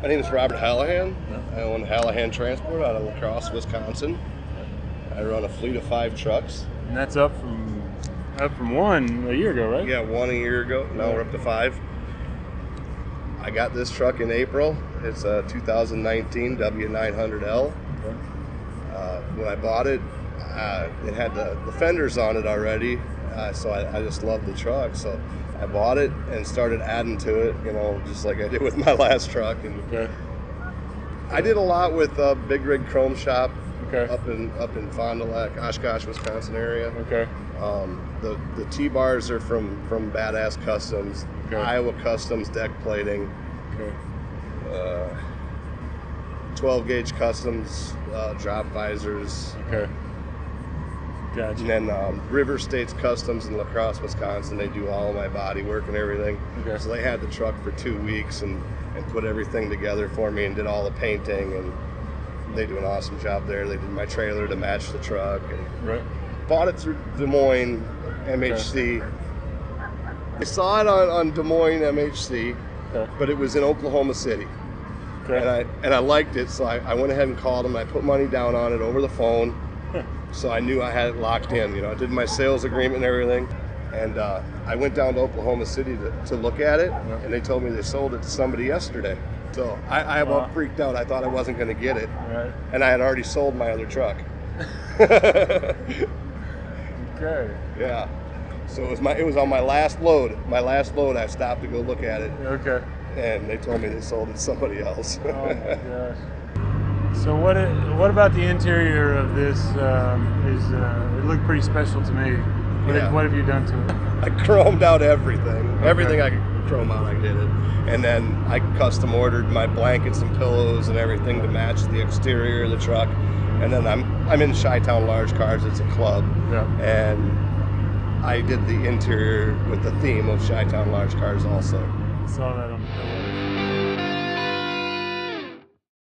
My name is Robert Hallahan. I own Hallahan Transport out of Crosse, Wisconsin. I run a fleet of 5 trucks. And that's up from 1 a year ago, right? Yeah, 1 a year ago. Now we're up to 5. I got this truck in April. It's a 2019 W900L. Okay. When I bought it, it had the fenders on it already, so I just loved the truck. So I bought it and started adding to it, you know, just like I did with my last truck. And Okay. I did a lot with Big Rig Chrome Shop. Okay. Up in Fond du Lac, Oshkosh, Wisconsin area. Okay. The T-bars are from Badass Customs, Okay. Iowa Customs deck plating, Okay. 12 gauge Customs drop visors, Okay. Gotcha. and then River States Customs in La Crosse, Wisconsin. They do all of my body work and everything. Okay. So they had the truck for 2 weeks and put everything together for me and did all the painting, and they do an awesome job there. They did my trailer to match the truck, and Right. bought it through Des Moines MHC. I saw it on Des Moines MHC, Okay. but it was in Oklahoma City, Okay. and I liked it, so I went ahead and called them. I put money down on it over the phone, so I knew I had it locked in. You know, I did my sales agreement and everything, and I went down to Oklahoma City to look at it, Yeah. and they told me they sold it to somebody yesterday. So I about freaked out. I thought I wasn't going to get it, Right. and I had already sold my other truck. Okay. Yeah. So it was on my last load. My last load, I stopped to go look at it, Okay. and they told me they sold it to somebody else. Oh my gosh. So what about the interior of this? It looked pretty special to me. Yeah. What have you done to it? I chromed out everything. Everything I could chrome out, I did it. And then I custom ordered my blankets and pillows and everything to match the exterior of the truck. And then I'm in Chi-Town Large Cars. It's a club. Yeah. And I did the interior with the theme of Chi-Town Large Cars also. Saw that on the pillow.